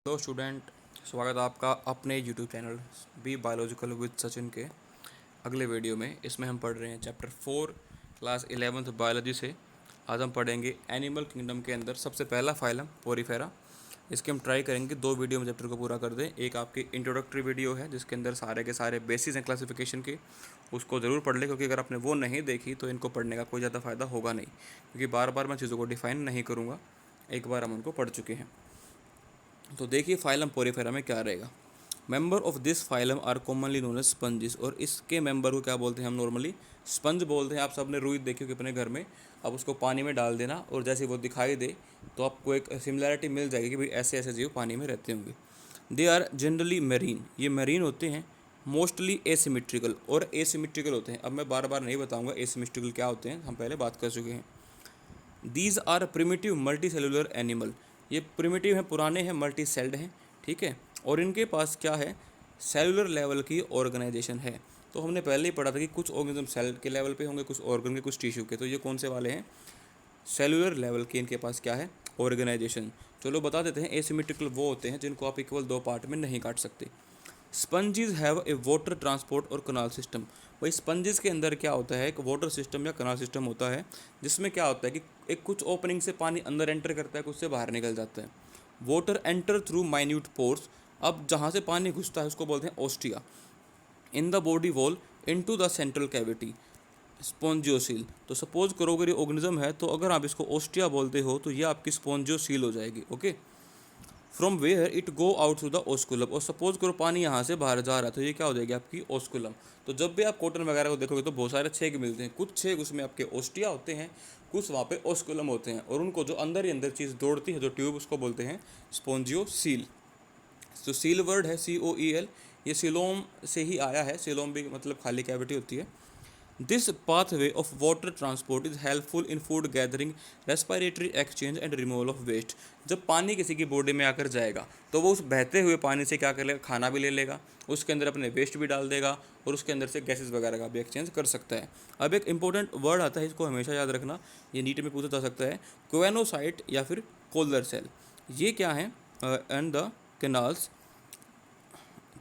Hello student, स्वागत है आपका अपने YouTube channel be biological with Sachin के अगले वीडियो में। इसमें हम पढ़ रहे हैं चैप्टर 4 क्लास 11th बायोलॉजी से। आज हम पढ़ेंगे एनिमल किंगडम के अंदर सबसे पहला फाइलम पोरीफेरा। इसके हम ट्राई करेंगे 2 वीडियो में चैप्टर को पूरा कर दें। एक आपकी इंट्रोडक्टरी वीडियो है जिसके अंदर सारे के सारे बेसिस हैं क्लासिफिकेशन के, उसको ज़रूर पढ़ लें, क्योंकि अगर आपने वो नहीं देखी तो इनको पढ़ने का कोई ज़्यादा फ़ायदा होगा नहीं, क्योंकि बार बार मैं चीज़ों को डिफ़ाइन नहीं करूँगा, एक बार हम उनको पढ़ चुके हैं। तो देखिए फाइलम पोरीफेरा में क्या रहेगा। Member of this phylum are commonly known as sponges, और इसके मेंबर को क्या बोलते हैं हम नॉर्मली स्पंज बोलते हैं। आप सबने रुई देखी होगी अपने घर में, अब उसको पानी में डाल देना और जैसे वो दिखाई दे तो आपको एक सिमिलैरिटी मिल जाएगी कि भाई ऐसे ऐसे जीव पानी में रहते होंगे। दे आर जनरली मेरीन, ये मेरीन होते हैं। मोस्टली एसिमेट्रिकल, और एसिमेट्रिकल होते हैं। अब मैं बार बार नहीं बताऊंगा एसिमेट्रिकल क्या होते हैं, हम पहले बात कर चुके हैं। These are primitive multi cellular animal, ये प्रिमिटिव हैं, पुराने हैं, मल्टी सेल्ड हैं, ठीक है। और इनके पास क्या है, सेलुलर लेवल की ऑर्गेनाइजेशन है। तो हमने पहले ही पढ़ा था कि कुछ ऑर्गेनिज्म सेल के लेवल पे होंगे, कुछ ऑर्गन के, कुछ टिश्यू के। तो ये कौन से वाले हैं, सेलुलर लेवल के इनके पास क्या है, ऑर्गेनाइजेशन। चलो बता देते हैं। एसिमेट्रिकल वो होते हैं जिनको आप इक्वल 2 पार्ट में नहीं काट सकते। Sponges have a water transport और कनाल सिस्टम। भाई स्पंजेस के अंदर क्या होता है, एक वाटर सिस्टम या कनाल सिस्टम होता है, जिसमें क्या होता है कि एक कुछ ओपनिंग से पानी अंदर एंटर करता है, कुछ से बाहर निकल जाता है। Water enter through minute pores, अब जहाँ से पानी घुसता है उसको बोलते हैं ostia. In the body wall into the central cavity spongocoel. तो सपोज करो अगर ये ऑर्गेनिज्म है, तो अगर आप इसको ओस्टिया बोलते हो तो ये आपकी स्पॉन्जियोसील हो जाएगी। Okay, from where it go out through the osculum, और सपोज करो पानी यहाँ से बाहर जा रहा है तो ये क्या हो जाएगी, आपकी ओस्कुलम। तो जब भी आप कॉटन वगैरह को देखोगे तो बहुत सारे छेद मिलते हैं, कुछ छेद उसमें आपके ओस्टिया होते हैं, कुछ वहाँ पे ओस्कुलम होते हैं, और उनको जो अंदर ही अंदर चीज़ दौड़ती है, जो ट्यूब, उसको बोलते हैं स्पॉन्जियो सील। तो सील वर्ड है COEL, ये सिलोम से ही आया है। सिलोम भी मतलब खाली कैविटी होती है। This pathway of water transport is helpful in food gathering, respiratory exchange and removal of waste. जब पानी किसी की बॉडी में आकर जाएगा तो वो उस बहते हुए पानी से क्या कर लेगा, खाना भी ले लेगा, उसके अंदर अपने वेस्ट भी डाल देगा, और उसके अंदर से गैसेस वगैरह का भी एक्सचेंज कर सकता है। अब एक इंपॉर्टेंट वर्ड आता है, इसको हमेशा याद रखना, ये नीट में पूछा जा सकता है, क्वेनोसाइट या फिर कोलर सेल। ये क्या है, एंड द कैनाल्स,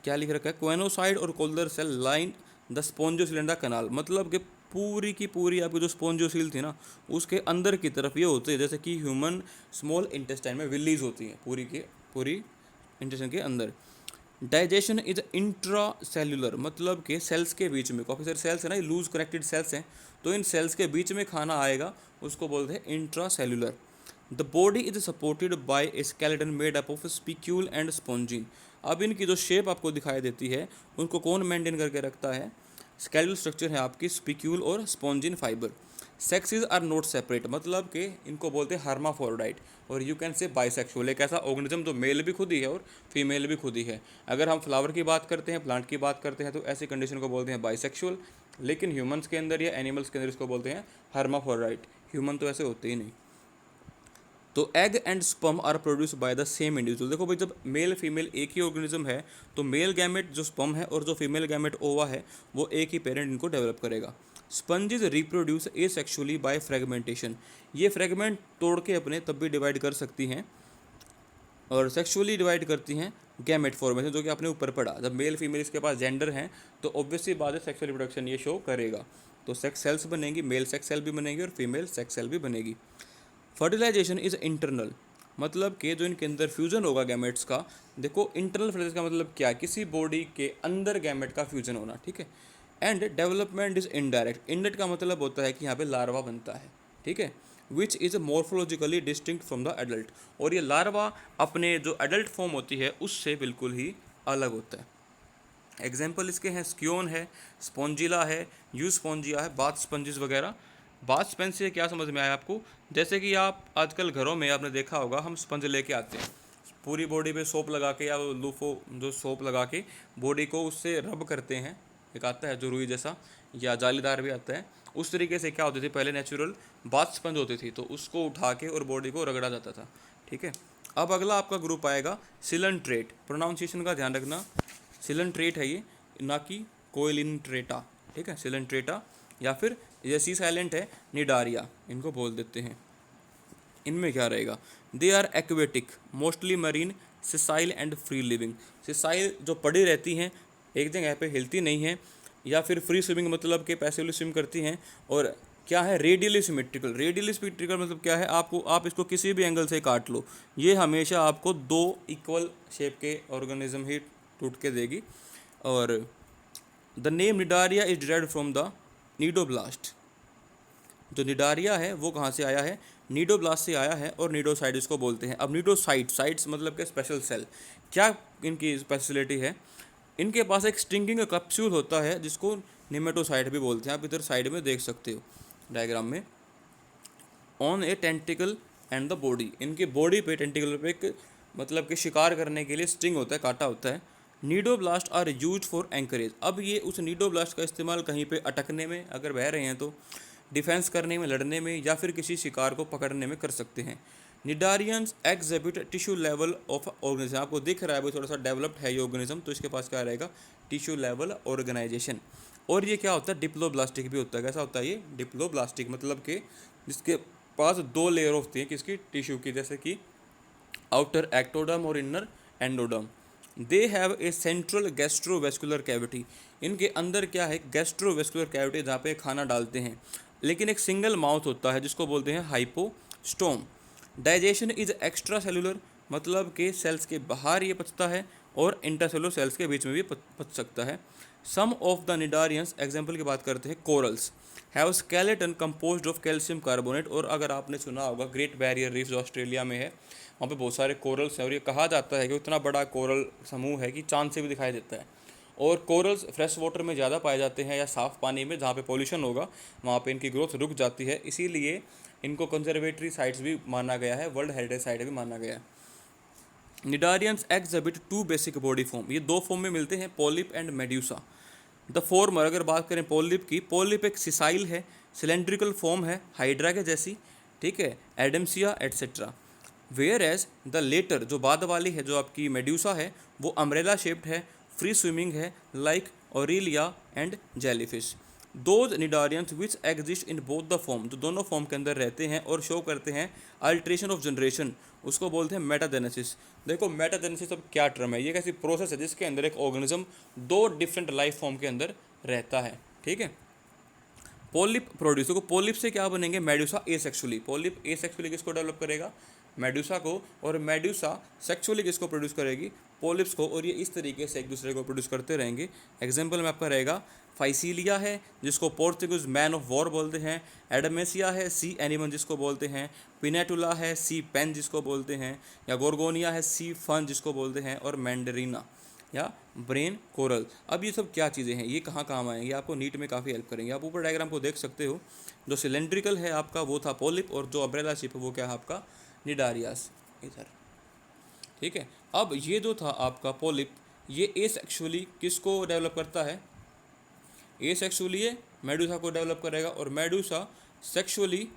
क्या लिख रखा है, क्वेनोसाइड और collar cell line the spongocoel and the canal. मतलब कि पूरी की पूरी आपकी जो स्पॉन्जियोसील थी ना, उसके अंदर की तरफ ये होते हैं, जैसे कि ह्यूमन स्मॉल इंटेस्टाइन में विलीज होती हैं, पूरी के पूरी इंटेस्टाइन के अंदर। डाइजेशन इज इंट्रा सेल्यूलर, मतलब कि सेल्स के बीच में, काफ़ी सारे सेल्स है ना, लूज कनेक्टेड सेल्स हैं, तो इन सेल्स के बीच में खाना आएगा, उसको बोलते हैं intra cellular. The body is supported by A skeleton made up of spicule and spongin. अब इनकी जो शेप आपको दिखाई देती है, उनको कौन मेंटेन करके रखता है, स्केलेटल स्ट्रक्चर है आपकी स्पिक्यूल और spongin fibre. Sexes are not separate, मतलब कि इनको बोलते हैं हर्माफोरोडाइट, और यू कैन से बाइसेक्सुअल, एक ऐसा ऑर्गेनिज्म जो मेल भी खुद ही है और फीमेल भी खुद ही है। अगर हम फ्लावर की बात करते हैं, प्लांट की बात करते हैं, तो ऐसी कंडीशन को बोलते हैं बाइसेक्सुअल, लेकिन ह्यूमंस के अंदर या एनिमल्स के अंदर इसको बोलते हैं हर्माफोरोडाइट। ह्यूमन तो ऐसे होते ही नहीं। तो egg and sperm are produce by the same individual. देखो भाई, जब मेल फीमेल एक ही ऑर्गेनिज्म है, तो मेल गैमेट जो स्पर्म है और जो फीमेल गैमेट ओवा है, वो एक ही पेरेंट इनको डेवलप करेगा। Sponges reproduce asexually by fragmentation, ये फ्रेगमेंट तोड़ के अपने तब भी डिवाइड कर सकती हैं, और सेक्सुअली डिवाइड करती हैं गैमेट फॉर्मेशन, जो कि अपने ऊपर पड़ा। जब मेल फीमेल इसके पास जेंडर हैं तो ऑब्वियसली बात है सेक्सुअल रिप्रोडक्शन ये शो करेगा। तो सेक्स सेल्स बनेंगी, मेल सेक्स सेल भी बनेगी और फीमेल सेक्स सेल भी बनेगी। फर्टिलाइजेशन इज इंटरनल, मतलब कि जो इनके अंदर फ्यूजन होगा गैमेट्स का। देखो इंटरनल फर्टिलाइजेशन का मतलब क्या, किसी बॉडी के अंदर गैमेट का फ्यूजन होना, ठीक है। And development is indirect, indirect का मतलब होता है कि यहाँ पे लार्वा बनता है, ठीक है, which is morphologically distinct from the adult, और ये लार्वा अपने जो एडल्ट फॉर्म होती है उससे बिल्कुल ही अलग होता है। एग्जाम्पल इसके हैं, स्क्योन है, स्पॉन्जिला है, यूस्पॉन्जिया है, बाथ स्पंजिस वगैरह। बाथ स्पंज से क्या समझ में आया आपको, जैसे कि आप आजकल घरों में आपने देखा होगा, हम स्पंज लेके आते हैं, पूरी बॉडी पे सोप लगा के या लूफो जो सोप लगा के बॉडी को उससे रब करते हैं। एक आता है जो रुई जैसा या जालीदार भी आता है, उस तरीके से क्या होती थी पहले, नेचुरल बाथ स्पंज होती थी, तो उसको उठा के और बॉडी को रगड़ा जाता था, ठीक है। अब अगला आपका ग्रुप आएगा सिलनट्रेट, प्रोनाउंसिएशन का ध्यान रखना, सिलनट्रेट है ये, ना कि कोइलिनट्रेटा, ठीक है, सिलनट्रेटा, या फिर ये सी साइलेंट है निडारिया, इनको बोल देते हैं। इनमें क्या रहेगा, they are aquatic mostly marine sessile and free living. Sessile जो पड़ी रहती हैं, एक जगह पे हिलती नहीं है, या फिर फ्री स्विमिंग मतलब कि पैसिवली स्विम करती हैं। और क्या है रेडियली सिमेट्रिकल। रेडियली सिमेट्रिकल मतलब क्या है, आप इसको किसी भी एंगल से काट लो, ये हमेशा आपको दो इक्वल शेप के ऑर्गेनिज्म ही टूट के देगी। और the name Cnidaria is derived from the cnidoblast. जो निडारिया है वो कहाँ से आया है, नीडोब्लास्ट से आया है, और नीडोसाइड इसको बोलते हैं। अब नीडोसाइड, साइड्स मतलब के स्पेशल सेल, क्या इनकी स्पेशलिटी है, इनके पास एक स्टिंगिंग कैप्सूल होता है जिसको निमेटोसाइड भी बोलते हैं। आप इधर साइड में देख सकते हो डायग्राम में, on A tentacle and the body. इनके बॉडी पे टेंटिकल पे एक मतलब कि शिकार करने के लिए स्टिंग होता है, कांटा होता है। Cnidoblast are use for anchorage. अब ये उस नीडोब्लास्ट का इस्तेमाल कहीं पे अटकने में, अगर बह रहे हैं तो डिफेंस करने में, लड़ने में, या फिर किसी शिकार को पकड़ने में कर सकते हैं। Cnidarians exhibit tissue level of organism. आपको दिख रहा है वो थोड़ा सा डेवलप्ड है ये ऑर्गेनिज्म, तो इसके पास क्या रहेगा, टिश्यू लेवल ऑर्गेनाइजेशन। और ये क्या होता है, डिप्लोब्लास्टिक भी होता है। कैसा होता है ये, डिप्लोब्लास्टिक, मतलब कि जिसके पास दो लेयर होती हैं किसकी, टिश्यू की, जैसे कि आउटर एक्टोडर्म और inner endoderm. They have a central gastrovascular cavity. इनके अंदर क्या है, गैस्ट्रोवेस्कुलर कैविटी, जहाँ पे खाना डालते हैं, लेकिन एक सिंगल माउथ होता है जिसको बोलते हैं hypostome. Digestion is extra cellular, मतलब कि सेल्स के बाहर ये पचता है, और इंटरसेलुलर सेल्स के बीच में भी पच सकता है। सम ऑफ द निडारियंस, एग्जाम्पल की बात करते हैं, corals have skeleton composed of calcium carbonate. और अगर आपने सुना होगा ग्रेट बैरियर रीफ जो ऑस्ट्रेलिया में है, वहाँ पे बहुत सारे कोरल्स हैं, और ये कहा जाता है कि इतना बड़ा कोरल समूह है कि चांद से भी दिखाई देता है। और कोरल्स फ्रेश वाटर में ज़्यादा पाए जाते हैं, या साफ़ पानी में, जहाँ पे पॉल्यूशन होगा वहाँ पे इनकी ग्रोथ रुक जाती है। इसीलिए इनको कंजर्वेटरी साइट्स भी माना गया है, वर्ल्ड हेरिटेज साइट भी माना गया है। Cnidarians exhibit two basic body form. ये दो फॉर्म में मिलते हैं, polyp and medusa. The former, अगर बात करें पॉलिप की, पॉलिप एक सिसाइल है, सिलेंड्रिकल फॉर्म है, हाइड्रा के जैसी, ठीक है, Adamsia etcetera. Whereas the latter, जो बाद वाली है, जो आपकी मेड्यूसा है, वो अम्ब्रेला शेप्ड है, फ्री स्विमिंग है, like Aurelia and jellyfish. Those cnidarians which exist in both the form, जो दोनों फॉर्म के अंदर रहते हैं और शो करते हैं अल्ट्रेशन ऑफ जनरेशन, उसको बोलते हैं मेटाजेनेसिस। देखो मेटाजेनेसिस अब क्या टर्म है, ये कैसी प्रोसेस है जिसके अंदर एक ऑर्गेनिज्म दो डिफरेंट लाइफ फॉर्म के अंदर रहता है, ठीक है। पोलिप प्रोड्यूस, देखो पोलिप से क्या बनेंगे, मेड्यूसा एसेक्सुअली। पोलिप एसेक्सुअली किसको डेवलप करेगा, मेड्यूसा को, और मेड्यूसा सेक्सुअली किसको प्रोड्यूस करेगी, पोलिप्स को। और ये इस तरीके से एक दूसरे को प्रोड्यूस करते रहेंगे। एग्जाम्पल में आपका रहेगा फाइसीलिया है, जिसको पोर्तुगीज मैन ऑफ वॉर बोलते हैं। एडमेसिया है, सी एनिमल जिसको बोलते हैं। पिनेटुला है, सी पेन जिसको बोलते हैं। या गोर्गोनिया है, सी फन जिसको बोलते हैं। और मैंडरीना या ब्रेन कोरल। अब ये सब क्या चीज़ें हैं, ये कहाँ काम आएंगे, आपको नीट में काफ़ी हेल्प करेंगे। आप ऊपर डायग्राम को देख सकते हो, जो सिलेंड्रिकल है आपका वो था पोलिप, और जो अम्ब्रेला शेप है वो क्या है आपका निडारियास, इधर, ठीक है। अब ये जो था आपका पोलिप, ये एसेक्सुअली किसको डेवलप करता है, एसेक्सुअली ये मेडूसा को डेवलप करेगा, और मेडूसा सेक्सुअली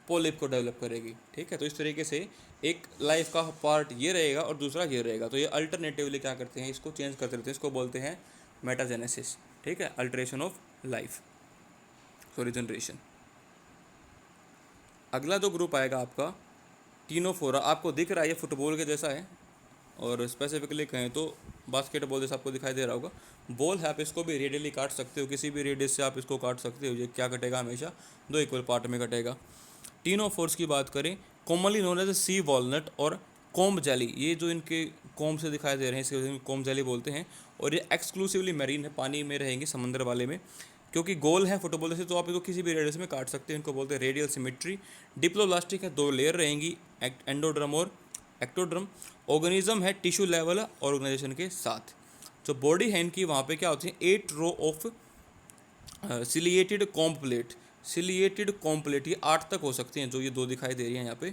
पोलिप को डेवलप करेगी, ठीक है। तो इस तरीके से एक लाइफ का पार्ट ये रहेगा और दूसरा ये रहेगा। तो ये अल्टरनेटिवली क्या करते हैं, इसको चेंज करते रहते हैं, इसको बोलते हैं मेटाजेनेसिस, ठीक है, alteration of life, sorry generation. अगला जो ग्रुप आएगा आपका टीनोफोरा, आपको दिख रहा है ये फुटबॉल के जैसा है, और स्पेसिफिकली कहें तो बास्केटबॉल जैसा आपको दिखाई दे रहा होगा। बॉल है, आप इसको भी रेडियली काट सकते हो, किसी भी रेडियस से आप इसको काट सकते हो। ये क्या कटेगा, हमेशा दो इक्वल पार्ट में कटेगा। टीनोफोर्स की बात करें, commonly known as sea walnut और कोम्ब जेली, ये जो इनके कोम्ब से दिखाई दे रहे हैं इसके कोम्ब जेली बोलते हैं। और ये एक्सक्लूसिवली मैरीन है, पानी में रहेंगे, समंदर वाले में, क्योंकि गोल है फुटबॉल से, तो आप इसको किसी भी रेडियस में काट सकते हैं। इनको बोलते हैं रेडियल सिमेट्री। डिप्लोब्लास्टिक है, दो लेयर रहेंगी, एंडोड्रम और एक्टोड्रम। ऑर्गेनिज्म है टिश्यू लेवल ऑर्गेनाइजेशन के साथ। जो बॉडी है इनकी, वहाँ पे क्या होती है, 8 row of ciliated comb plate. Ciliated comb plate ये 8 तक हो सकती हैं, जो ये दो दिखाई दे रही हैं यहाँ पे,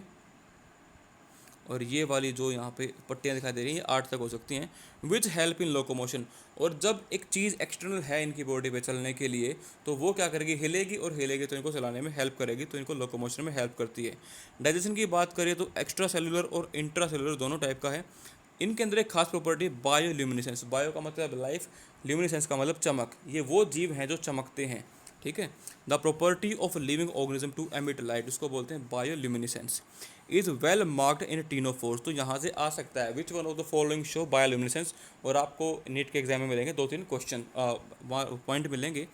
और ये वाली जो यहाँ पे पट्टियाँ दिखाई दे रही हैं, ये 8 तक हो सकती हैं। विच हेल्प इन लोकोमोशन, और जब एक चीज़ एक्सटर्नल है इनकी बॉडी पे चलने के लिए, तो वो क्या करेगी, हिलेगी, और हिलेगी तो इनको चलाने में हेल्प करेगी, तो इनको लोकोमोशन में हेल्प करती है। डाइजेशन की बात करें तो एक्स्ट्रा सेलुलर और इंट्रा सेलुलर दोनों टाइप का है। इनके अंदर एक खास प्रॉपर्टी बायोल्यूमिनेसेंस। बायो का मतलब लाइफ, ल्यूमिनेसेंस का मतलब चमक। ये वो जीव हैं जो चमकते हैं, ठीक है। The property of living organism to emit light, उसको बोलते हैं bioluminescence, is well marked in ctenophores. तो यहाँ से आ सकता है which one of the following show bioluminescence, और आपको नीट के एग्जाम में मिलेंगे 2-3 क्वेश्चन पॉइंट मिलेंगे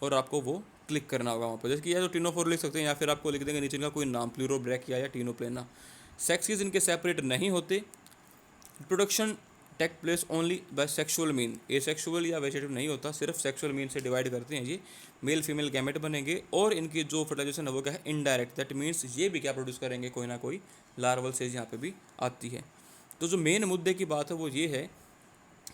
और आपको वो क्लिक करना होगा वहाँ पर। जैसे कि या तो टिनोफोर लिख सकते हैं या फिर आपको लिख देंगे नीचे का कोई नाम, प्लूरोब्रैकिया या टिनोप्लेना। सेक्सेस इनके सेपरेट नहीं होते। Production take place only by sexual mean, asexual या वेजिटेटिव नहीं होता, सिर्फ सेक्सुअल मीन से डिवाइड करते हैं ये। मेल फीमेल गैमेट बनेंगे और इनकी जो फर्टिलाइजेशन है वो क्या है, इनडायरेक्ट। दैट मीन्स ये भी क्या प्रोड्यूस करेंगे, कोई ना कोई लार्वल स्टेज यहाँ पे भी आती है। तो जो मेन मुद्दे की बात है वो ये है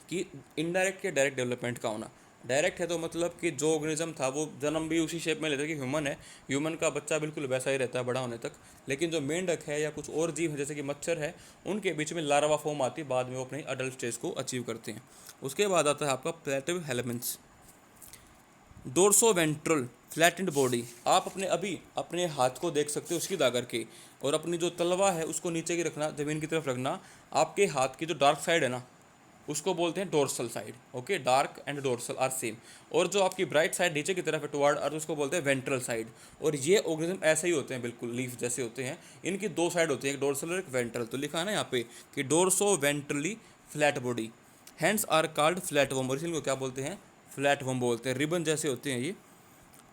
कि इनडायरेक्ट या डायरेक्ट डेवलपमेंट का होना। डायरेक्ट है तो मतलब कि जो ऑर्गेनिज्म था वो जन्म भी उसी शेप में लेता है कि ह्यूमन है, ह्यूमन का बच्चा बिल्कुल वैसा ही रहता है बड़ा होने तक। लेकिन जो मेंढक है या कुछ और जीव है जैसे कि मच्छर है, उनके बीच में लार्वा फॉर्म आती है, बाद में वो अपनी अडल्ट स्टेज को अचीव करते हैं। उसके बाद आता है आपका प्लेटिव हेलमेंट्स। डोर्सोवेंट्रल फ्लैटेंड बॉडी, आप अपने हाथ को देख सकते हो उसकी दागर के, और अपनी जो तलवा है उसको नीचे की रखना, ज़मीन की तरफ रखना। आपके हाथ की जो डार्क साइड है ना उसको बोलते हैं dorsal side. Okay, dark and dorsal are same. और जो आपकी ब्राइट साइड नीचे की तरफ है टुवर्ड अर्थ, उसको बोलते हैं वेंट्रल साइड। और ये ऑर्गेनिज्म ऐसे ही होते हैं, बिल्कुल लीफ जैसे होते हैं। इनकी 2 साइड होती है, एक डोर्सल और एक वेंट्रल। तो लिखा है ना यहाँ पे कि dorso ventrally flat body, hence are called flat worm, और इनको क्या बोलते हैं, फ्लैट वर्म बोलते हैं। रिबन जैसे होते हैं ये।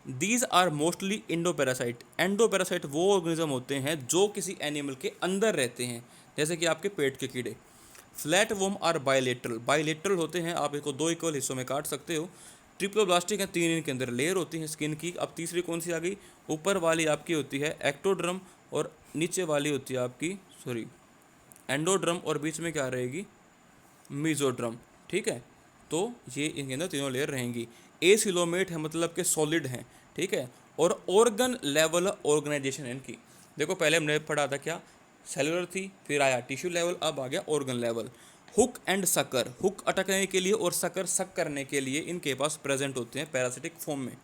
These are mostly endoparasite. Endoparasite वो ऑर्गेनिज्म होते हैं जो किसी एनिमल के अंदर रहते हैं, जैसे कि आपके पेट के कीड़े। Flat worm are bilateral, bilateral होते हैं, आप इसको 2 इक्वल हिस्सों में काट सकते हो। ट्रिप्लोब्लास्टिक है, 3 इनके अंदर लेयर होती है स्किन की। अब तीसरी कौन सी आ गई, ऊपर वाली आपकी होती है एक्टोड्रम, और नीचे वाली होती है आपकी एंडोड्रम, और बीच में क्या रहेगी, मीजोड्रम। ठीक है, तो ये इनके अंदर तीनों लेयर रहेंगी। एसिलोमेट है मतलब कि सॉलिड हैं, ठीक है। और ऑर्गन लेवल ऑर्गेनाइजेशन इनकी, देखो पहले हमने पढ़ा था क्या, सेलुलर थी, फिर आया टिश्यू लेवल, अब आ गया organ level. Hook and sucker, hook अटकने के लिए और सकर सक करने के लिए इनके पास प्रेजेंट होते हैं पैरासिटिक फॉर्म में।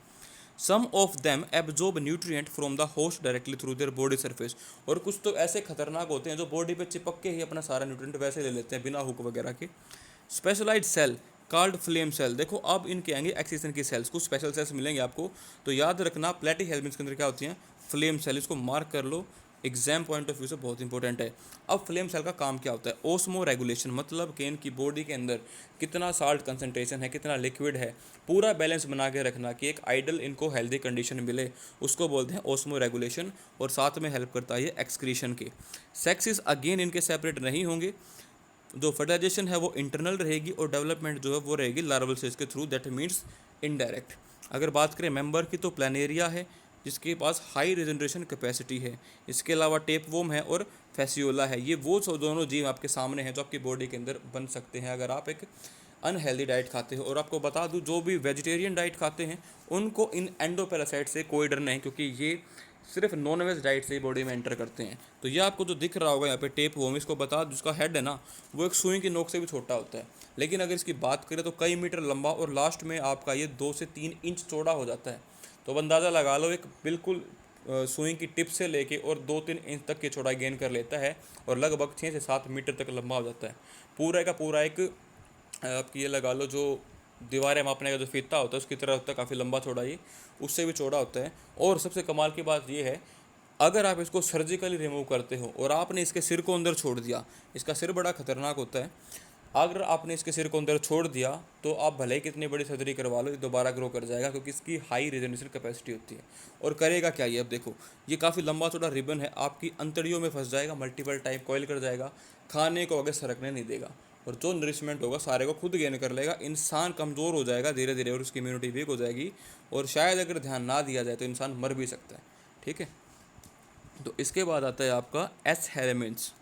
Some of them absorb nutrient from the host directly through their body surface, और कुछ तो ऐसे खतरनाक होते हैं जो बॉडी पे चिपक के ही अपना सारा न्यूट्रिएंट वैसे ले लेते हैं बिना हुक वगैरह के। Specialised cell called flame cell, देखो अब इनके आएंगे एक्सीजन की सेल्स, कुछ स्पेशल सेल्स मिलेंगे आपको, तो याद रखना प्लेटी हेलमेंट्स के अंदर क्या होती हैं, फ्लेम सेल, इसको मार्क कर लो, एग्जाम पॉइंट ऑफ व्यू से बहुत इंपॉर्टेंट है। अब फ्लेम सेल का काम क्या होता है, ओस्मो रेगुलेशन, मतलब कि इनकी बॉडी के अंदर कितना साल्ट कंसंट्रेशन है, कितना लिक्विड है, पूरा बैलेंस बना के रखना कि एक आइडल इनको हेल्दी कंडीशन मिले, उसको बोलते हैं ओस्मो रेगुलेशन। और साथ में हेल्प करता है ये एक्सक्रीशन के। सेक्सेस अगेन इनके सेपरेट नहीं होंगे, जो फर्टिलाइजेशन है वो इंटरनल रहेगी और डेवलपमेंट जो है वो रहेगी लार्वल स्टेज के थ्रू, दैट मीन्स इनडायरेक्ट। अगर बात करें मेंबर की तो प्लानेरिया है जिसके पास हाई रिजनरेशन कैपेसिटी है। इसके अलावा टेपवोम है और फैसियोला है। ये वो दोनों जीव आपके सामने हैं जो आपकी बॉडी के अंदर बन सकते हैं अगर आप एक अनहेल्दी डाइट खाते हो। और आपको बता दूं जो भी वेजिटेरियन डाइट खाते हैं उनको इन एंडोपैरासाइट से कोई डर नहीं, क्योंकि ये सिर्फ नॉन वेज डाइट से ही बॉडी में एंटर करते हैं। तो ये आपको जो दिख रहा होगा यहाँ पे टेप वोम, इसको बता जिसका हेड है ना वो एक सुई की नोक से भी छोटा होता है, लेकिन अगर इसकी बात करें तो कई मीटर लंबा, और लास्ट में आपका ये 2 से 3 इंच चौड़ा हो जाता है। तो अब अंदाज़ा लगा लो एक बिल्कुल सुई की टिप से लेके और 2-3 इंच तक की चौड़ाई गेन कर लेता है, और लगभग 6 से 7 मीटर तक लंबा हो जाता है। पूरा का पूरा एक आपकी ये लगा लो जो दीवारें मापने का जो फीता होता है उसकी तरह होता है, काफ़ी लंबा चौड़ा, ये उससे भी चौड़ा होता है। और सबसे कमाल की बात ये है, अगर आप इसको सर्जिकली रिमूव करते हो और आपने इसके सिर को अंदर छोड़ दिया, इसका सिर बड़ा खतरनाक होता है, अगर आपने इसके सिर को अंदर छोड़ दिया तो आप भले ही कितनी बड़ी सर्जरी करवा लो, ये दोबारा ग्रो कर जाएगा, क्योंकि इसकी हाई रिजनरेशन कैपेसिटी होती है। और करेगा क्या ये, अब देखो ये काफ़ी लंबा चौड़ा रिबन है, आपकी अंतड़ियों में फंस जाएगा, मल्टीपल टाइम कॉइल कर जाएगा, खाने को आगे सरकने नहीं देगा, और जो नरिशमेंट होगा सारे को खुद गेन कर लेगा। इंसान कमज़ोर हो जाएगा धीरे धीरे और उसकी इम्यूनिटी वीक हो जाएगी, और शायद अगर ध्यान ना दिया जाए तो इंसान मर भी सकता है। ठीक है, तो इसके बाद आता है आपका एस हेलमेंट्स।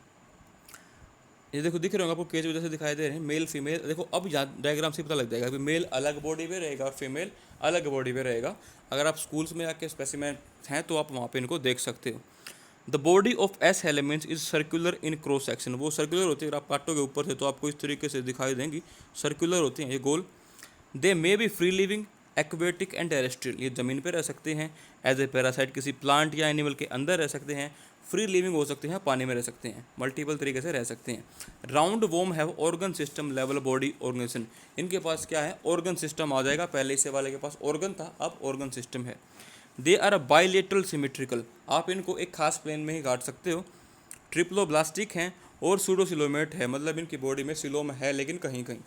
ये देखो दिख रहे होंगे आपको, केज वजह से दिखाई दे रहे हैं, मेल फीमेल। देखो अब डायग्राम से पता लग जाएगा कि मेल अलग बॉडी पे रहेगा और फीमेल अलग बॉडी पे रहेगा। अगर आप स्कूल्स में आके स्पेसिमेन हैं तो आप वहाँ पे इनको देख सकते हो। The body of S helminths is circular in cross section, वो सर्कुलर होती है, अगर आप काटोगे ऊपर से तो आपको इस तरीके से दिखाई देंगी, सर्कुलर होती हैं ये गोल। They may be free living, aquatic and terrestrial, ये ज़मीन पे रह सकते हैं, एज ए पैरासाइट किसी प्लांट या एनिमल के अंदर रह सकते हैं, फ्री लिविंग हो सकते हैं, पानी में रह सकते हैं, मल्टीपल तरीके से रह सकते हैं। Round worm have organ system level body organisation, इनके पास क्या है, ऑर्गन सिस्टम आ जाएगा, पहले इसे वाले के पास ऑर्गन था, अब ऑर्गन सिस्टम है। दे आर बाइलेटरल सिमेट्रिकल, आप इनको एक खास प्लेन में ही काट सकते हो। ट्रिप्लोब्लास्टिक हैं और सूडोसिलोमेट है, मतलब इनकी बॉडी में सिलोम है लेकिन कहीं कहीं।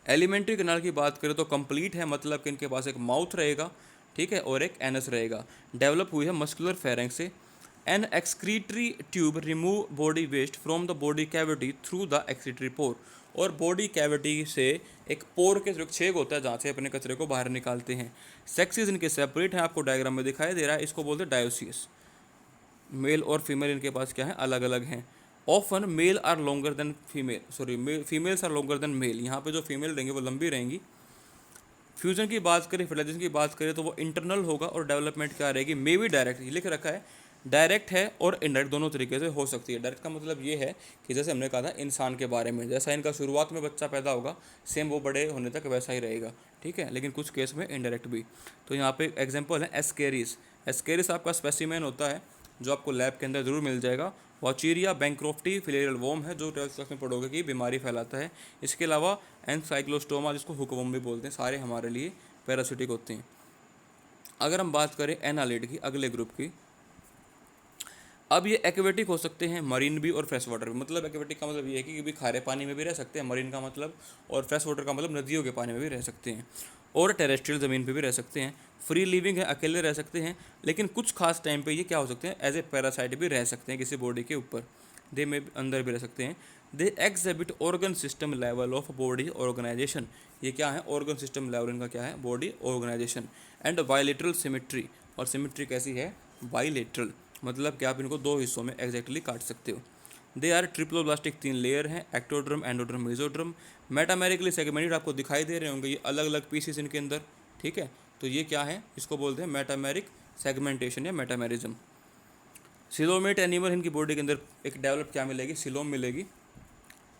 एलिमेंट्री कैनाल की बात करें तो कंप्लीट है, मतलब कि इनके पास एक माउथ रहेगा, ठीक है, और एक एनस रहेगा। डेवलप हुई है मस्कुलर फेरेंक्स से। An excretory tube remove body waste from the body cavity through the excretory pore, और बॉडी कैविटी से एक पोर के छेद होता है जहाँ से अपने कचरे को बाहर निकालते हैं। सेक्सेस इनके सेपरेट हैं, आपको डायग्राम में दिखाई दे रहा है, इसको बोलते हैं डायोसियस। मेल और फीमेल इनके पास क्या है, अलग अलग हैं। Often male are longer than female, sorry females are longer than male, यहाँ पे जो फीमेल रहेंगी वो लंबी रहेंगी। फ्यूजन की बात करें, फर्टिलाइजेशन की बात करें तो वो इंटरनल होगा, और डेवलपमेंट क्या रहेगी, मे बी डायरेक्ट, ये लिख रखा है, डायरेक्ट है और इनडायरेक्ट दोनों तरीके से हो सकती है। डायरेक्ट का मतलब ये है कि जैसे हमने कहा था इंसान के बारे में, जैसा इनका शुरुआत में बच्चा पैदा होगा सेम वो बड़े होने तक वैसा ही रहेगा, ठीक है, लेकिन कुछ केस में इनडायरेक्ट भी। तो यहाँ पे एग्जांपल है एस्केरिस। एस्केरिस आपका स्पेसिमेन होता है जो आपको लैब के अंदर ज़रूर मिल जाएगा। वॉचीरिया बैंक्रोफ्टी फिलेरियल वोम है जो 12th क्लास में पढ़ोगे कि बीमारी फैलाता है। इसके अलावा एनसाइक्लोस्टोमा जिसको हुकवम भी बोलते हैं, सारे हमारे लिए पैरासिटिक होते हैं। अगर हम बात करें एनालिड की, अगले ग्रुप की, अब ये एक्वेटिक हो सकते हैं, मरीन भी और फ्रेश वाटर भी। मतलब एक्वेटिक का मतलब ये है कि भी खारे पानी में भी रह सकते हैं, मरीन का मतलब, और फ्रेश वाटर का मतलब नदियों के पानी में भी रह सकते हैं, और टेरेस्ट्रियल ज़मीन पे भी रह सकते हैं। फ्री लिविंग है, अकेले रह सकते हैं, लेकिन कुछ खास टाइम पे ये क्या हो सकते हैं, एज ए पैरासाइट भी रह सकते हैं किसी बॉडी के ऊपर, दे में अंदर भी रह सकते हैं। They exhibit organ system level of body organisation, ये क्या है, ऑर्गन सिस्टम लेवल इनका क्या है, body organisation. And bilateral symmetry, और सिमेट्री कैसी है, बायलेटरल, मतलब कि आप इनको दो हिस्सों में एग्जैक्टली काट सकते हो। दे आर ट्रिप्लोब्लास्टिक, 3 लेयर हैं, एक्टोड्रम, एंडोड्रम, मेसोड्रम। मेटामेरिकली सेगमेंटेड आपको दिखाई दे रहे होंगे, ये अलग अलग पीसेस इनके अंदर, ठीक है, तो ये क्या है, इसको बोलते हैं मेटामेरिक सेगमेंटेशन या मेटामेरिज्म। सिलोमेट एनिमल, इनकी बॉडी के अंदर एक डेवलप क्या मिलेगी, सिलोम मिलेगी।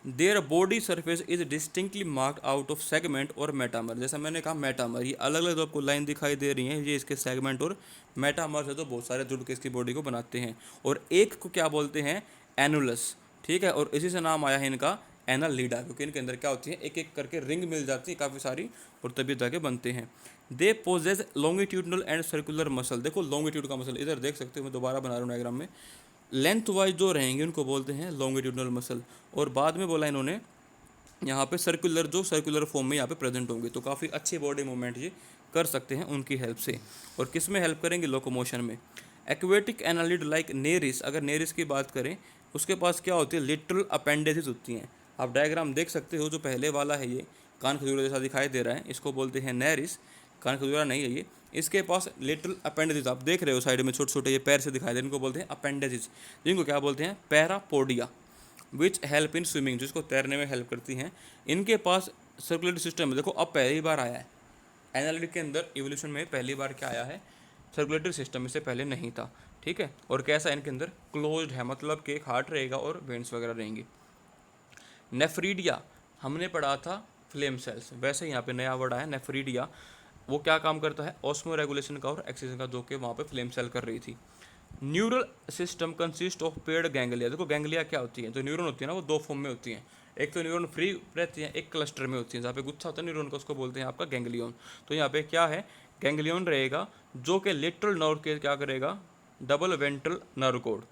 There body surface is distinctly marked out of segment और मेटामर, जैसा मैंने कहा मेटामर, ये अलग अलग जो आपको लाइन दिखाई दे रही हैं, ये इसके सेगमेंट और मेटामर से तो बहुत सारे जुड़ के इसकी बॉडी को बनाते हैं। और एक को क्या बोलते हैं, एनुलस, ठीक है, और इसी से नाम आया है इनका एनालिडा, क्योंकि इनके अंदर क्या होती है, एक एक करके रिंग मिल जाती है काफ़ी सारी, और तभी जाके बनते हैं। They possess longitudinal and circular muscle, देखो लॉन्गिट्यूड का मसल इधर देख सकते हो, मैं दोबारा बना रहा हूँ डायग्राम में, लेंथ वाइज जो रहेंगे उनको बोलते हैं लॉन्गिट्यूडनल मसल, और बाद में बोला इन्होंने यहाँ पे सर्कुलर, जो सर्कुलर फॉर्म में यहाँ पे प्रेजेंट होंगे, तो काफ़ी अच्छे बॉडी मूवमेंट ये कर सकते हैं उनकी हेल्प से। और किस में हेल्प करेंगे, लोकोमोशन में। एक्वेटिक एनालिड लाइक नेरिस, अगर नेरिस की बात करें उसके पास क्या होती है, लिटरल अपेंडेसिस होती हैं। आप डायग्राम देख सकते हो, जो पहले वाला है ये कान खजूरा जैसा दिखाई दे रहा है, इसको बोलते हैं नेरिस, कान खजूरा नहीं है ये। इसके पास लिटरल अपेंडेसिस आप देख रहे हो साइड में छोटे छोटे, ये पैर से दिखाई दे, इनको बोलते हैं अपेंडेसिस, जिनको क्या बोलते हैं, parapodia, which help in swimming, जिसको तैरने में हेल्प करती हैं। इनके पास सर्कुलेटरी सिस्टम है, देखो अब पहली बार आया है एनालिटिक के अंदर, इवोल्यूशन में पहली बार क्या आया है, सर्कुलेटरी सिस्टम, इससे पहले नहीं था, ठीक है। और कैसा इनके अंदर, क्लोज्ड है, मतलब कि एक हार्ट रहेगा और वेंस वगैरह रहेंगी। नेफ्रीडिया हमने पढ़ा था फ्लेम सेल्स, वैसे यहाँ पे नया वर्ड आया नेफ्रीडिया, वो क्या काम करता है, ऑस्मो रेगुलेशन का और एक्सीजन का, जो कि वहाँ पे फ्लेम सेल कर रही थी। Neural system consist of paid ganglia, देखो गैंगलिया क्या होती है, जो न्यूरॉन होती है ना वो दो फॉर्म में होती हैं, एक तो न्यूरॉन फ्री रहती है, एक क्लस्टर में होती है, जहाँ पे गुच्छा होता है न्यूरॉन का, उसको बोलते हैं आपका गैंगलियन। तो यहाँ पे क्या है, गैंगलियन रहेगा, जो कि लेटरल नर्व के क्या करेगा, डबल वेंट्रल नर्व कोड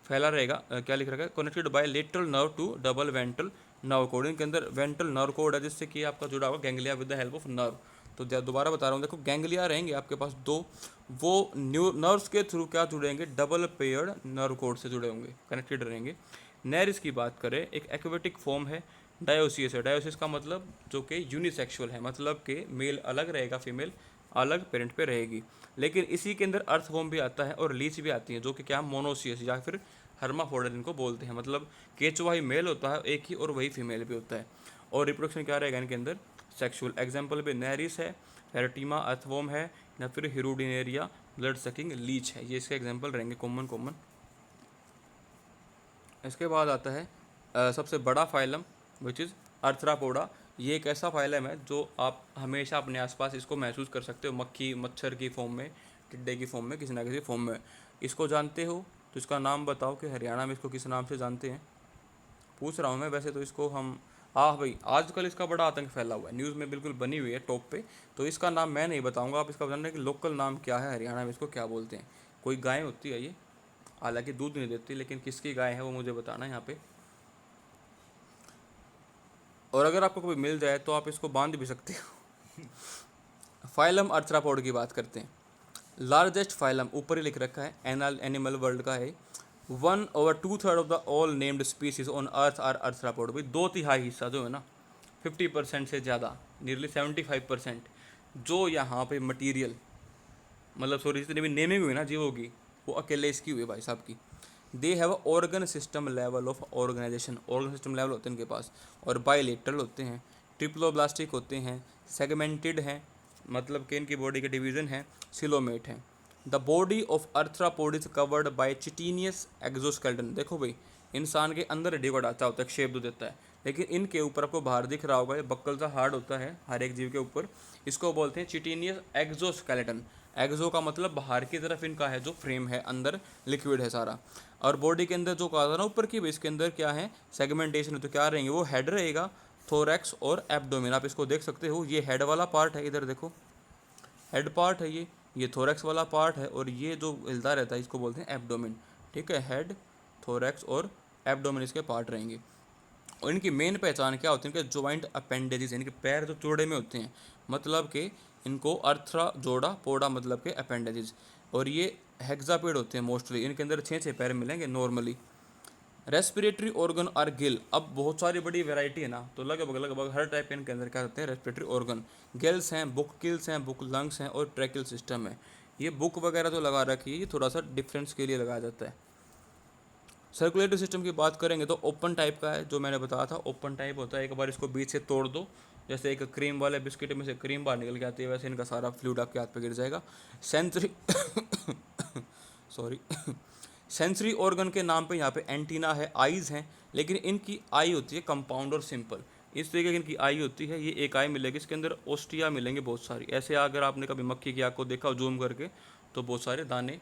फैला रहेगा, क्या लिख रखा है, connected by lateral nerve to double ventral nerve cord, इनके अंदर वेंट्रल नर्व कोड है, जिससे कि आपका जुड़ा हुआ ganglia with the help of nerve. तो दोबारा बता रहा हूँ, देखो गैंगलिया रहेंगे आपके पास दो, वो नर्व्स के थ्रू क्या जुड़ेंगे, डबल पेयर्ड नर्व कोड से जुड़े होंगे, कनेक्टेड रहेंगे। नेरिस की बात करें, एक एक्वेटिक फॉर्म है, डायोसियस है, डायोसियस का मतलब जो कि यूनिसेक्सुअल है, मतलब कि मेल अलग रहेगा, फीमेल अलग पेरेंट पे रहेगी। लेकिन इसी के अंदर अर्थवॉर्म भी आता है और लीच भी आती है, जो कि क्या मोनोसियस या फिर हर्माफोर्ड इनको बोलते हैं, मतलब केचुआ ही मेल होता है एक ही, और वही फीमेल भी होता है। और रिप्रोडक्शन क्या रहेगा इनके अंदर, सेक्सुअल। एग्जाम्पल पे नेरिस है, फेरेटिमा अर्थवॉर्म है, या फिर हिरुडिनेरिया ब्लड सकिंग लीच है, ये इसके एग्जाम्पल रहेंगे कॉमन। इसके बाद आता है सबसे बड़ा फाइलम विच इज़ अर्थरापोडा। ये एक ऐसा फाइलम है जो आप हमेशा अपने आसपास इसको महसूस कर सकते हो, मक्खी मच्छर की फॉर्म में, टिड्डे की फॉर्म में, किसी ना किसी फॉर्म में। इसको जानते हो, तो इसका नाम बताओ कि हरियाणा में इसको किस नाम से जानते हैं। पूछ रहा हूँ मैं, वैसे तो इसको हम, हाँ भाई आजकल इसका बड़ा आतंक फैला हुआ है, न्यूज़ में बिल्कुल बनी हुई है टॉप पे। तो इसका नाम मैं नहीं बताऊंगा, आप इसका बताना कि लोकल नाम क्या है, हरियाणा में इसको क्या बोलते हैं। कोई गाय होती है ये, हालांकि दूध नहीं देती, लेकिन किसकी गाय है वो मुझे बताना है यहाँ पे। और अगर आपको कोई मिल जाए तो आप इसको बांध भी सकते हो। फाइलम अर्थ्रापोड की बात करते हैं। लार्जेस्ट फाइलम ऊपर ही लिख रखा है, एनल एनिमल वर्ल्ड का है। 1/2 of the all named species on earth are arthropod. भाई 2/3 हिस्सा जो है ना, 50% से ज़्यादा, नियरली 75%, जो यहाँ पे मटीरियल, मतलब सॉरी जितनी भी नेमिंग हुई ना जीवों की, वो अकेले इसकी हुई है भाई साहब की। They have organ system level of organisation, organ system level होते हैं इनके पास, और बायलेटरल होते हैं, ट्रिप्लोब्लास्टिक होते हैं, सेगमेंटेड हैं, मतलब कि इनकी बॉडी के डिवीज़न है, सिलोमेट हैं। The body of arthropod is covered by chitinous exoskeleton. देखो भाई, इंसान के अंदर हड्डी का ढांचा होता है, शेप दो देता है, लेकिन इनके ऊपर आपको बाहर दिख रहा होगा, ये बक्कल सा हार्ड होता है हर एक जीव के ऊपर, इसको बोलते हैं चिटीनियस एक्सोस्केलेटन। एक्सो का मतलब बाहर की तरफ इनका है जो फ्रेम है, अंदर लिक्विड है सारा। और बॉडी के अंदर जो कहा था ना ऊपर की, इसके अंदर क्या है, सेगमेंटेशन, तो क्या रहेंगे वो, हेड रहेगा, थोरैक्स और एब्डोमेन। आप इसको देख सकते हो, ये हेड वाला पार्ट है, इधर देखो हेड पार्ट है ये थोरैक्स वाला पार्ट है, और ये जो हिलता रहता है इसको बोलते हैं एब्डोमेन। ठीक है, हेड, थोरैक्स और एब्डोमेन इसके पार्ट रहेंगे। और इनकी मेन पहचान क्या होती है, इनके जॉइंट अपेंडेजेस, इनके पैर जो चौड़े में होते हैं, मतलब कि इनको अर्थ्रा जोड़ा, पोड़ा मतलब के अपेंडेजेस। और ये हेक्सापेड होते हैं मोस्टली, इनके अंदर 6 पैर मिलेंगे normally. Respiratory organ are gill. अब बहुत सारी बड़ी वैरायटी है ना, तो लगभग लगभग हर टाइप के इनके अंदर क्या होते हैं, रेस्पिरेटरी ऑर्गन। गिल्स हैं, बुक किल्स हैं, बुक लंग्स हैं, और ट्रैकिल सिस्टम है। ये बुक वगैरह जो लगा रखी है, ये थोड़ा सा डिफरेंस के लिए लगाया जाता है। सर्कुलेटरी सिस्टम की बात करेंगे तो ओपन टाइप का है, जो मैंने बताया था ओपन टाइप होता है, एक बार इसको बीच से तोड़ दो, जैसे एक क्रीम वाले बिस्किट में से क्रीम बाहर निकल के आती है, वैसे इनका सारा फ्लूइड आपके हाथ पे गिर जाएगा। सेंसरी सॉरी सेंसरी ऑर्गन के नाम पे यहाँ पे एंटीना है, आईज हैं, लेकिन इनकी आई होती है कंपाउंड और सिंपल। इस तरीके की इनकी आई होती है, ये एक आई मिलेगी, इसके अंदर ओस्टिया मिलेंगे बहुत सारी। ऐसे अगर आपने कभी मक्खी की आँख को देखा जूम करके, तो बहुत सारे दाने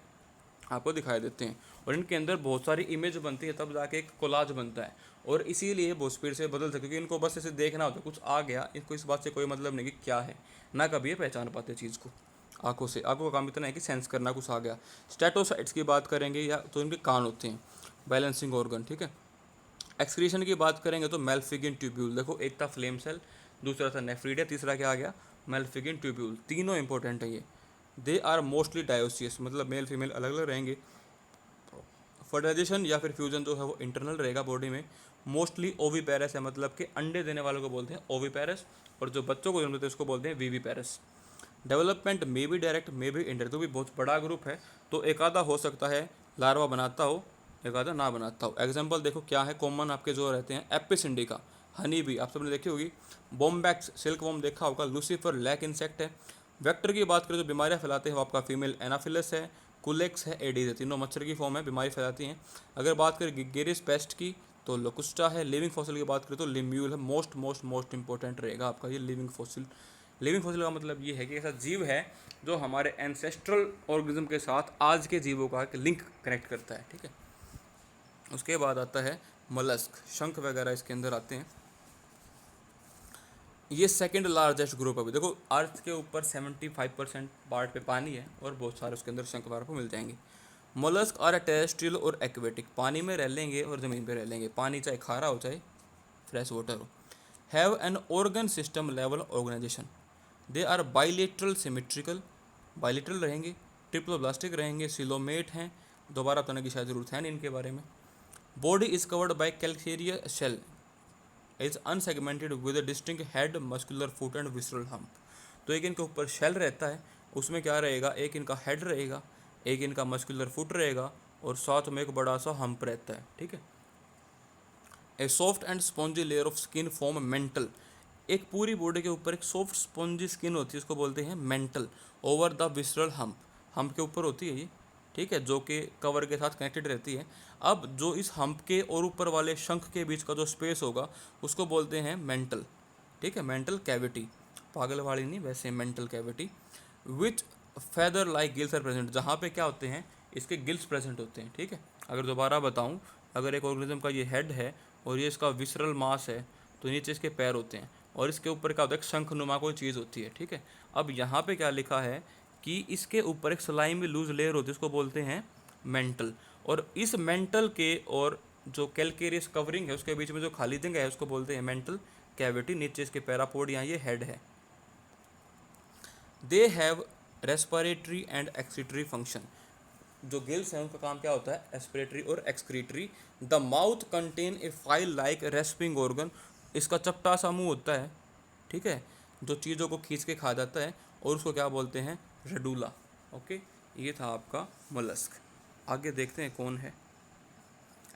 आपको दिखाई देते हैं, और इनके अंदर बहुत सारी इमेज बनती है, तब जाके एक कोलाज बनता है। और इसीलिए बहुत स्पीड से बदल सकते, क्योंकि इनको बस ऐसे देखना होता है, कुछ आ गया, इनको इस बात से कोई मतलब नहीं कि क्या है, ना कभी ये पहचान पाते चीज़ को आंखों से। आंखों का काम इतना है कि सेंस करना कुछ आ गया। स्टेटोसाइट्स की बात करेंगे, या तो इनके कान होते हैं, बैलेंसिंग ऑर्गन। ठीक है, एक्सक्रीशन की बात करेंगे तो मेल्फिगिन ट्यूब्यूल। देखो एक था फ्लेम सेल, दूसरा था नेफ्रीडिया, तीसरा क्या आ गया, मेल्फिगिन ट्यूब्यूल। तीनों इंपॉर्टेंट है ये। दे आर मोस्टली डायोसियस, मतलब मेल फीमेल अलग अलग रहेंगे। फर्टिलाइजेशन या फिर फ्यूजन जो है वो इंटरनल रहेगा बॉडी में। मोस्टली ओवीपेरस है, मतलब कि अंडे देने वालों को बोलते हैं ओवीपेरस, और जो बच्चों को जन्म देते हैं उसको बोलते हैं वीवीपेरस। डेवलपमेंट मे भी डायरेक्ट, मे भी इंडायरेक्ट, तो भी बहुत बड़ा ग्रुप है, तो एक आधा हो सकता है लार्वा बनाता हो, एक आधा ना बनाता हो। एग्जाम्पल देखो क्या है कॉमन आपके जो रहते हैं, एपिस इंडिका, हनी बी आप सबने देखी होगी, बॉम्बैक्स सिल्क वॉर्म देखा होगा, लूसीफर लैक इंसेक्ट है। वेक्टर की बात करें जो बीमारियां फैलाते हैं वो आपका फीमेल एनाफिलस है, कुलेक्स है, एडीज है, तीनों मच्छर की फॉर्म है, बीमारी फैलाती हैं। अगर बात करें गिगेरिस पेस्ट की तो लोकुस्टा है। लिविंग फॉसिल की बात करें तो लिम्यूल है। मोस्ट मोस्ट मोस्ट इंपॉर्टेंट रहेगा आपका ये लिविंग फॉसिल। लिविंग फॉसिल का मतलब ये है कि ऐसा जीव है जो हमारे एंसेस्ट्रल ऑर्गेनिज्म के साथ आज के जीवों का एक लिंक कनेक्ट करता है। ठीक है, उसके बाद आता है मलस्क, शंख वगैरह इसके अंदर आते हैं। ये सेकंड लार्जेस्ट ग्रुप है। देखो अर्थ के ऊपर 75% पार्ट पे पानी है, और बहुत सारे उसके अंदर शंख वगैरह को मिल जाएंगे। मोलस्क आर टेरेस्ट्रियल और एक्वेटिक, पानी में रह लेंगे और ज़मीन पे रह लेंगे, पानी चाहे खारा हो चाहे फ्रेश वाटर हो। Have an organ system level organisation. They are bilateral symmetrical, bilateral रहेंगे, ट्रिप्लोब्लास्टिक रहेंगे, सिलोमेट हैं, दोबारा बताने की शायद जरूरत है नहीं इनके बारे में। Body is covered by calcareous shell, is unsegmented with a distinct head, muscular foot and visceral hump. तो एक इनके ऊपर शेल रहता है, उसमें क्या रहेगा, एक इनका हेड रहेगा, एक इनका मस्कुलर फुट रहेगा, और साथ में एक बड़ा सा हम्प रहता है। ठीक है, ए soft and spongy layer of skin form mental, एक पूरी बॉडी के ऊपर एक सॉफ्ट स्पॉन्जी स्किन होती है, उसको बोलते हैं mental, over the visceral hump, hump के ऊपर होती है ये। ठीक है, जो कि कवर के साथ कनेक्टेड रहती है। अब जो इस हम्प के और ऊपर वाले शंख के बीच का जो स्पेस होगा उसको बोलते हैं मेंटल। ठीक है, मेंटल कैविटी, पागल वाली नहीं, वैसे mantle cavity. Which feather like gills are present, जहाँ पे क्या होते हैं, इसके गिल्स प्रेजेंट होते हैं। ठीक है, अगर दोबारा बताऊं, अगर एक ऑर्गेनिज्म का ये हेड है और ये इसका विसरल मास है, तो नीचे इसके पैर होते हैं और इसके ऊपर क्या होता है, एक शंखनुमा कोई चीज़ होती है, ठीक है। अब यहाँ पे क्या लिखा है कि इसके ऊपर एक स्लाइमी लूज लेयर होती है, उसको बोलते हैं मेंटल। और इस मेंटल के और जो कैलकेरियस कवरिंग है उसके बीच में जो खाली जगह है उसको बोलते हैं मेंटल कैविटी। नीचे इसके पैरापोड, यहाँ ये हेड है। They have respiratory and excretory function. जो गिल्स हैं उनका काम क्या होता है, एस्पिरेटरी और excretory. The mouth contain a file like respiring organ. इसका चपटा सा मुंह होता है, ठीक है, जो चीज़ों को खींच के खा जाता है, और उसको क्या बोलते हैं, रेडुला। ओके, ये था आपका मोलस्क। आगे देखते हैं कौन है।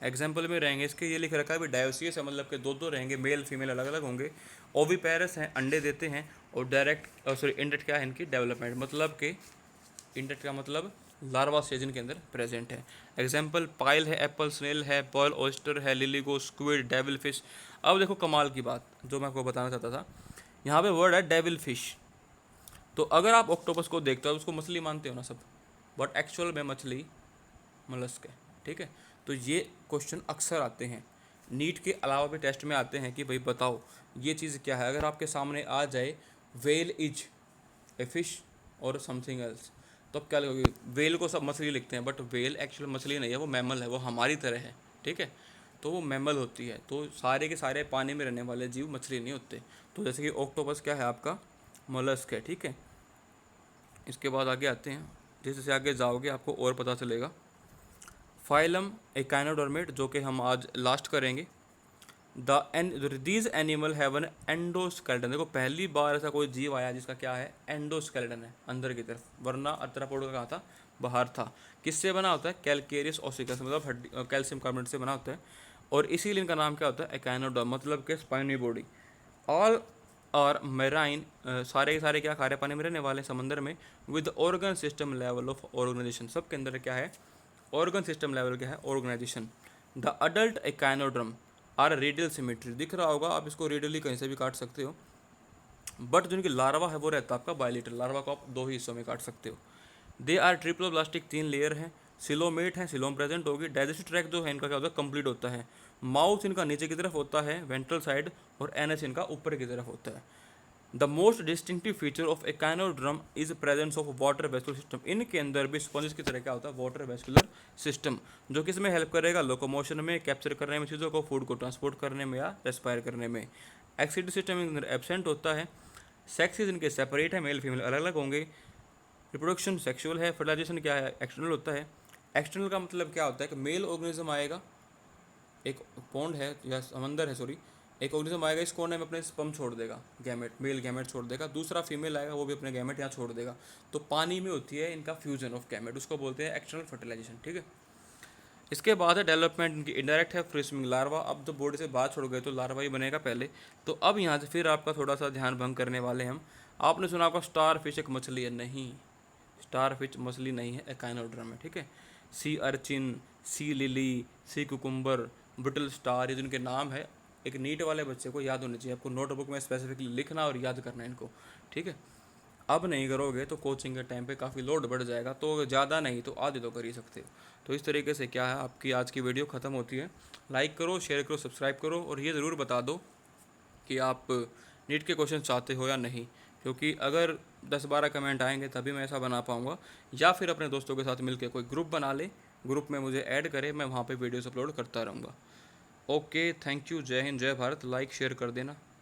एग्जाम्पल में रहेंगे इसके, ये लिख रखा है भी डायोसियस है, मतलब के दो दो रहेंगे, मेल फीमेल अलग अलग होंगे। ओविपेरस हैं, अंडे देते हैं, और डायरेक्ट सॉरी इंडेट क्या है इनकी, डेवलपमेंट, मतलब के इंडेट का मतलब लार्वा स्टेज के अंदर प्रेजेंट है। एग्जाम्पल पाइल है, एप्पल स्नेल है, पर्ल ऑयस्टर है, लिलीगो, स्क्विड, डेविल फिश। अब देखो कमाल की बात जो मैं आपको बताना चाहता था, यहाँ पे वर्ड है डेविल फिश। तो अगर आप ऑक्टोपस को देखते हो उसको मछली मानते हो ना सब, बट एक्चुअल में मछली मोलस्क है, ठीक है। तो ये क्वेश्चन अक्सर आते हैं, नीट के अलावा भी टेस्ट में आते हैं कि भाई बताओ ये चीज़ क्या है। अगर आपके सामने आ जाए वेल इज ए फिश और समथिंग एल्स, तो अब क्या लगेगी, वेल को सब मछली लिखते हैं, बट वेल एक्चुअल मछली नहीं है, वो मैमल है, वो हमारी तरह है, ठीक है। तो वो मैमल होती है, तो सारे के सारे पानी में रहने वाले जीव मछली नहीं होते। तो जैसे कि ऑक्टोपस क्या है आपका, मोलस्क है, ठीक है। इसके बाद आगे आते हैं, जैसे जैसे आगे जाओगे आपको और पता चलेगा। फाइलम एकाइनोडर्मेट, जो कि हम आज लास्ट करेंगे। These animal have an endoskeleton. देखो पहली बार ऐसा कोई जीव आया जिसका क्या है, एंडोस्केलेटन है, अंदर की तरफ, वरना अर्थरापोड का कहा था बाहर था। किससे बना होता है, कैलकेरियस ओसिकस, मतलब हड्डी, कैल्शियम कार्बोनेट से बना होता है। और इसीलिए इनका नाम क्या होता है, एकाइनोडर्म, मतलब के स्पाइनी बॉडी। ऑल और मेराइन, सारे के सारे क्या खारे पानी में रहने वाले, समंदर में। With organ system level of organisation, सबके अंदर क्या है, ऑर्गन सिस्टम लेवल क्या है, organisation. The adult echinoderm are radial symmetry, दिख रहा होगा, आप इसको रेडियली कहीं से भी काट सकते हो। बट जो इनकी लार्वा है वो रहता है आपका बायलेटर, लार्वा को आप दो ही हिस्सों में काट सकते हो। दे आर ट्रिप्लोब्लास्टिक, 3 लेयर है। सिलोमेट है, सिलोम प्रेजेंट होगी। डाइजेस्टिव ट्रैक जो है इनका क्या होता है, कंप्लीट होता है। माउथ इनका नीचे की तरफ होता है, वेंट्रल साइड, और एनएस इनका ऊपर की तरफ होता है। The most distinctive feature of echinoderm is presence of water vascular system. इनके अंदर भी स्पॉन्जेस की तरह क्या होता है, वाटर वेस्कुलर सिस्टम, जो कि इसमें हेल्प करेगा लोकोमोशन में, कैप्चर करने में चीज़ों को, फूड को ट्रांसपोर्ट करने में या रेस्पायर करने में। एक्सिड सिस्टम इनके अंदर एब्सेंट होता है। सेक्सेस इनके सेपरेट है, मेल फीमेल अलग अलग होंगे। रिप्रोडक्शन सेक्सुअल है। फर्टिलाइजेशन क्या है, एक्सटर्नल होता है। एक्सटर्नल का मतलब क्या होता है कि मेल ऑर्गेनिज्म आएगा, एक पॉन्ड है या समंदर है सॉरी, एक ऑर्गेनिज्म आएगा, इस कोने में अपने स्पर्म छोड़ देगा, गैमेट, मेल गैमेट छोड़ देगा। दूसरा फीमेल आएगा, वो भी अपने गैमेट यहाँ छोड़ देगा। तो पानी में होती है इनका फ्यूजन ऑफ गैमेट, उसको बोलते हैं एक्सटर्नल फर्टिलाइजेशन, ठीक है। इसके बाद है डेवलपमेंट, इनकी इंडायरेक्ट है, फ्री स्विमिंग लार्वा। अब तो बॉडी से बाहर छोड़ गए तो लार्वा ही बनेगा पहले। तो अब यहाँ से फिर आपका थोड़ा सा ध्यान भंग करने वाले हम। आपने सुना आपका स्टार फिश एक मछली है, नहीं, स्टार फिश मछली नहीं है, एकाइनोड्रम है, ठीक है। Sea urchin, sea lily, sea cucumber, brittle star, ये जिनके नाम है, एक नीट वाले बच्चे को याद होने चाहिए। आपको नोटबुक में स्पेसिफिकली लिखना और याद करना है इनको, ठीक है। अब नहीं करोगे तो कोचिंग के टाइम पे काफ़ी लोड बढ़ जाएगा, तो ज़्यादा नहीं तो आधे तो कर ही सकते हो। तो इस तरीके से क्या है, आपकी आज की वीडियो ख़त्म होती है। लाइक करो, शेयर करो, सब्सक्राइब करो, और ये ज़रूर बता दो कि आप नीट के क्वेश्चन चाहते हो या नहीं, क्योंकि अगर 10-12 कमेंट आएंगे तभी मैं ऐसा बना पाऊँगा। या फिर अपने दोस्तों के साथ मिलकर कोई ग्रुप बना ले, ग्रुप में मुझे ऐड करे, मैं वहाँ पे वीडियोस अपलोड करता रहूँगा। ओके, थैंक यू, जय हिंद, जय भारत। लाइक शेयर कर देना।